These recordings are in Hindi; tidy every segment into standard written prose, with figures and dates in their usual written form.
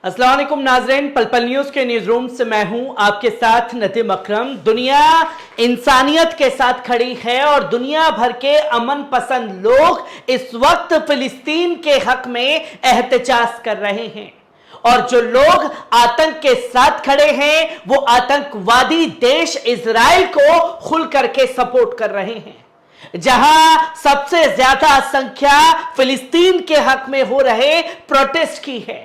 अस्सलाम वालेकुम नाज़रीन, पल पल न्यूज़ के न्यूज़ रूम से मैं हूं आपके साथ नदीम अकरम। दुनिया इंसानियत के साथ खड़ी है और दुनिया भर के अमन पसंद लोग इस वक्त फिलिस्तीन के हक में एहतजाज कर रहे हैं और जो लोग आतंक के साथ खड़े हैं वो आतंकवादी देश इजराइल को खुल करके सपोर्ट कर रहे हैं। जहां सबसे ज्यादा संख्या फिलिस्तीन के हक में हो रहे प्रोटेस्ट की है,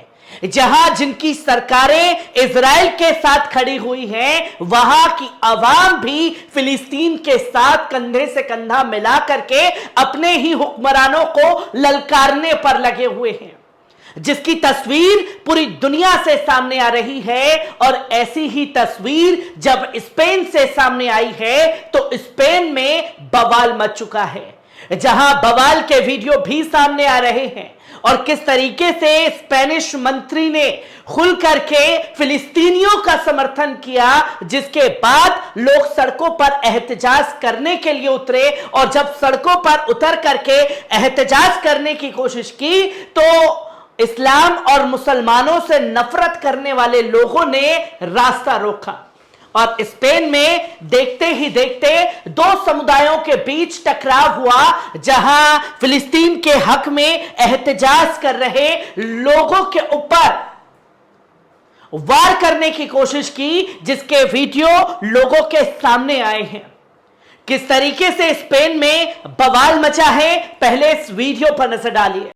जहां जिनकी सरकारें इजराइल के साथ खड़ी हुई हैं, वहां की आवाम भी फिलिस्तीन के साथ कंधे से कंधा मिला करके अपने ही हुक्मरानों को ललकारने पर लगे हुए हैं, जिसकी तस्वीर पूरी दुनिया से सामने आ रही है। और ऐसी ही तस्वीर जब स्पेन से सामने आई है तो स्पेन में बवाल मच चुका है, जहां बवाल के वीडियो भी सामने आ रहे हैं और किस तरीके से स्पेनिश मंत्री ने खुल करके फिलिस्तीनियों का समर्थन किया, जिसके बाद लोग सड़कों पर एहतजाज करने के लिए उतरे। और जब सड़कों पर उतर करके एहतजाज करने की कोशिश की तो इस्लाम और मुसलमानों से नफरत करने वाले लोगों ने रास्ता रोका और स्पेन में देखते ही देखते दो समुदायों के बीच टकराव हुआ, जहां फिलिस्तीन के हक में एहतजाज कर रहे लोगों के ऊपर वार करने की कोशिश की, जिसके वीडियो लोगों के सामने आए हैं। किस तरीके से स्पेन में बवाल मचा है, पहले इस वीडियो पर नजर डालिए।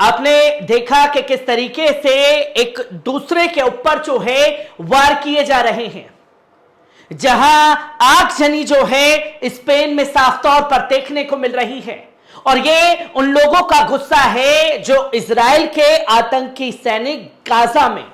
आपने देखा कि किस तरीके से एक दूसरे के ऊपर जो है वार किए जा रहे हैं, जहां आगजनी जो है स्पेन में साफ तौर पर देखने को मिल रही है। और ये उन लोगों का गुस्सा है जो इजराइल के आतंकी सैनिक गाजा में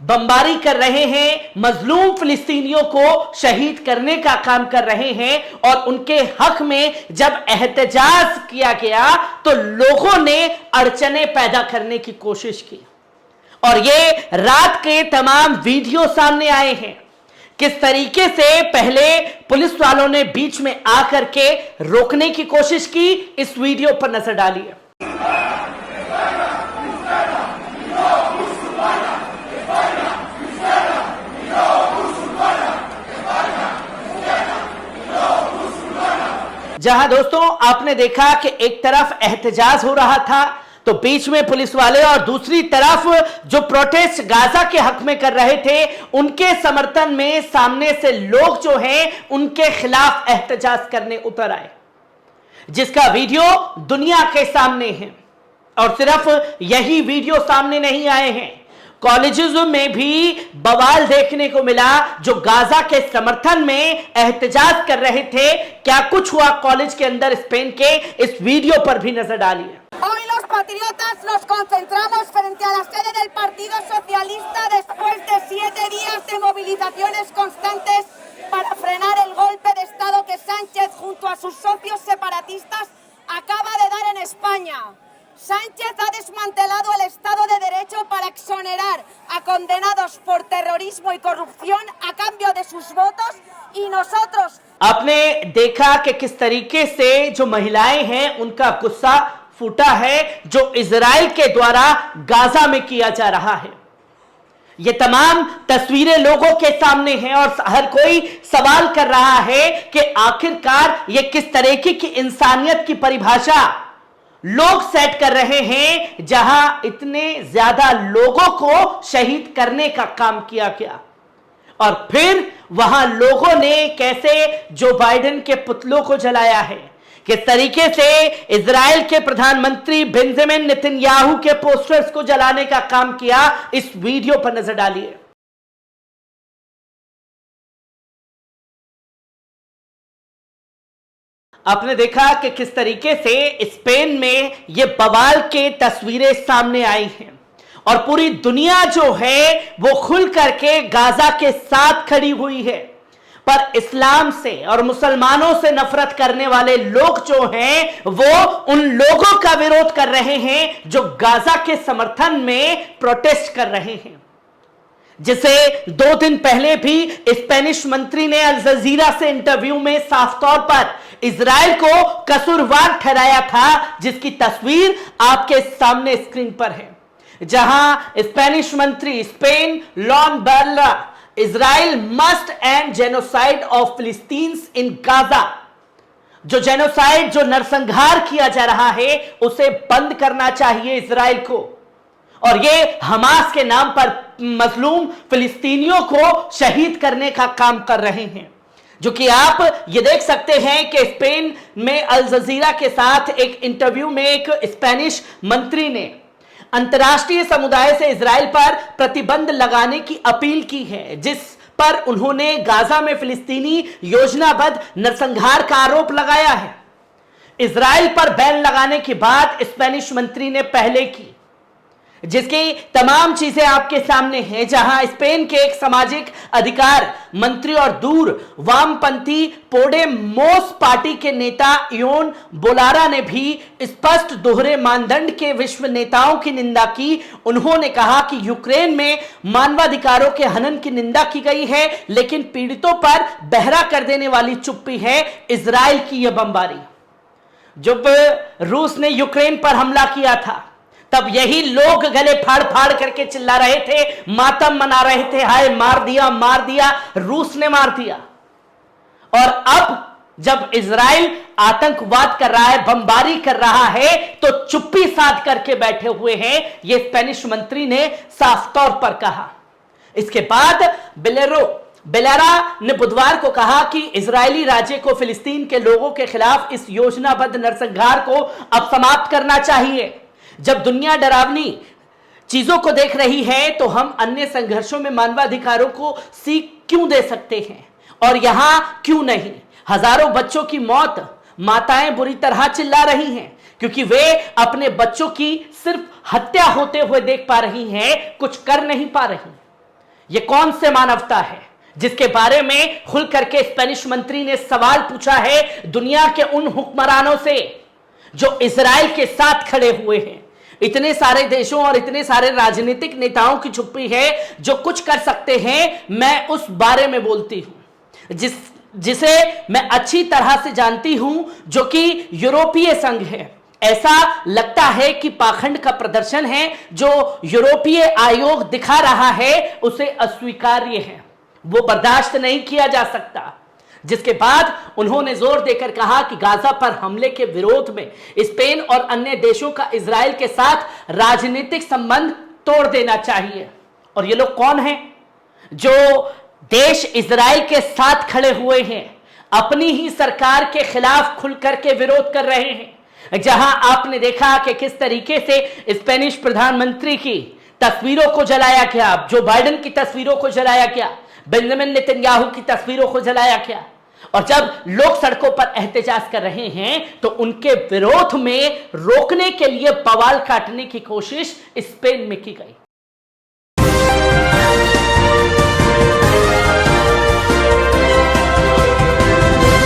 बमबारी कर रहे हैं, मजलूम फिलिस्तीनियों को शहीद करने का काम कर रहे हैं। और उनके हक में जब एहतजाज किया गया तो लोगों ने अड़चने पैदा करने की कोशिश की और ये रात के तमाम वीडियो सामने आए हैं। किस तरीके से पहले पुलिस वालों ने बीच में आकर के रोकने की कोशिश की, इस वीडियो पर नजर डालिए। जहां दोस्तों आपने देखा कि एक तरफ एहतजाज हो रहा था तो बीच में पुलिस वाले और दूसरी तरफ जो प्रोटेस्ट गाजा के हक में कर रहे थे, उनके समर्थन में सामने से लोग जो हैं उनके खिलाफ एहतजाज करने उतर आए, जिसका वीडियो दुनिया के सामने है। और सिर्फ यही वीडियो सामने नहीं आए हैं, कॉलेजेस में भी बवाल देखने को मिला जो गाजा के समर्थन में एहतजाज कर रहे थे। क्या कुछ हुआ कॉलेज के अंदर स्पेन के, इस वीडियो पर भी नजर डालिए। Hoy los patriotas nos concentramos frente a la sede del Partido Socialista después de 7 días de movilizaciones constantes para frenar el golpe de Estado que Sánchez junto a sus socios separatistas acaba de dar en España. Sánchez ha desmantelado el Estado de Derecho para exonerar a condenados por terrorismo y corrupción a cambio de sus votos y nosotros। आपने देखा कि किस तरीके से जो महिलाएं हैं उनका गुस्सा फूटा है जो इजराइल के द्वारा गाजा में किया जा रहा है। ये तमाम तस्वीरें लोगों के सामने हैं और हर कोई सवाल कर रहा है कि आखिरकार ये किस तरीके की इंसानियत की परिभाषा लोग सेट कर रहे हैं, जहां इतने ज्यादा लोगों को शहीद करने का काम किया गया। और फिर वहां लोगों ने कैसे जो बाइडेन के पुतलों को जलाया है, किस तरीके से इजराइल के प्रधानमंत्री बेंजामिन नेतन्याहू के पोस्टर्स को जलाने का काम किया, इस वीडियो पर नजर डालिए। आपने देखा कि किस तरीके से स्पेन में ये बवाल के तस्वीरें सामने आई हैं और पूरी दुनिया जो है वो खुल करके गाजा के साथ खड़ी हुई है। पर इस्लाम से और मुसलमानों से नफरत करने वाले लोग जो हैं वो उन लोगों का विरोध कर रहे हैं जो गाजा के समर्थन में प्रोटेस्ट कर रहे हैं, जिसे 2 दिन पहले भी स्पेनिश मंत्री ने अल जजीरा से इंटरव्यू में साफ तौर पर इजराइल को कसूरवार ठहराया था, जिसकी तस्वीर आपके सामने स्क्रीन पर है, जहां स्पेनिश मंत्री स्पेन लॉन बर्ला Israel must end genocide of Palestinians in Gaza, जो जेनोसाइड जो नरसंहार किया जा रहा है उसे बंद करना चाहिए इजराइल को, और ये हमास के नाम पर मजलूम फिलिस्तीनियों को शहीद करने का काम कर रहे हैं। जो कि आप ये देख सकते हैं कि स्पेन में अल जजीरा के साथ एक इंटरव्यू में एक स्पेनिश मंत्री ने अंतर्राष्ट्रीय समुदाय से इजराइल पर प्रतिबंध लगाने की अपील की है, जिस पर उन्होंने गाजा में फिलिस्तीनी योजनाबद्ध नरसंहार का आरोप लगाया है। इजराइल पर बैन लगाने की बात स्पेनिश मंत्री ने पहले की, जिसकी तमाम चीजें आपके सामने हैं, जहां स्पेन के एक सामाजिक अधिकार मंत्री और दूर वामपंथी पोडेमोस पार्टी के नेता योन बोलारा ने भी स्पष्ट दोहरे मानदंड के विश्व नेताओं की निंदा की। उन्होंने कहा कि यूक्रेन में मानवाधिकारों के हनन की निंदा की गई है, लेकिन पीड़ितों पर बहरा कर देने वाली चुप्पी है इजराइल की यह बमबारी। जब रूस ने यूक्रेन पर हमला किया था तब यही लोग गले फाड़ फाड़ करके चिल्ला रहे थे, मातम मना रहे थे, हाय मार दिया रूस ने मार दिया। और अब जब इजराइल आतंकवाद कर रहा है, बमबारी कर रहा है, तो चुप्पी साध करके बैठे हुए हैं, यह स्पेनिश मंत्री ने साफ तौर पर कहा। इसके बाद बेलारा ने बुधवार को कहा कि इजरायली राज्य को फिलिस्तीन के लोगों के खिलाफ इस योजनाबद्ध नरसंहार को अब समाप्त करना चाहिए। जब दुनिया डरावनी चीजों को देख रही है तो हम अन्य संघर्षों में मानवाधिकारों को सीख क्यों दे सकते हैं और यहां क्यों नहीं। हजारों बच्चों की मौत, माताएं बुरी तरह चिल्ला रही हैं क्योंकि वे अपने बच्चों की सिर्फ हत्या होते हुए देख पा रही हैं, कुछ कर नहीं पा रही। यह कौन से मानवता है जिसके बारे में खुल करके स्पेनिश मंत्री ने सवाल पूछा है दुनिया के उन हुक्मरानों से जो इजराइल के साथ खड़े हुए हैं। इतने सारे देशों और इतने सारे राजनीतिक नेताओं की चुप्पी है जो कुछ कर सकते हैं। मैं उस बारे में बोलती हूं जिसे मैं अच्छी तरह से जानती हूं, जो कि यूरोपीय संघ है। ऐसा लगता है कि पाखंड का प्रदर्शन है जो यूरोपीय आयोग दिखा रहा है, उसे अस्वीकार्य है, वो बर्दाश्त नहीं किया जा सकता। जिसके बाद उन्होंने जोर देकर कहा कि गाजा पर हमले के विरोध में स्पेन और अन्य देशों का इजराइल के साथ राजनीतिक संबंध तोड़ देना चाहिए। और ये लोग कौन हैं जो देश इजराइल के साथ खड़े हुए हैं, अपनी ही सरकार के खिलाफ खुल करके विरोध कर रहे हैं। जहां आपने देखा कि किस तरीके से स्पेनिश प्रधानमंत्री की तस्वीरों को जलाया गया, जो बाइडेन की तस्वीरों को जलाया गया, बेंजामिन नेतन्याहू की तस्वीरों को जलाया गया। और जब लोग सड़कों पर एहतजाज कर रहे हैं तो उनके विरोध में रोकने के लिए बवाल काटने की कोशिश स्पेन में की गई।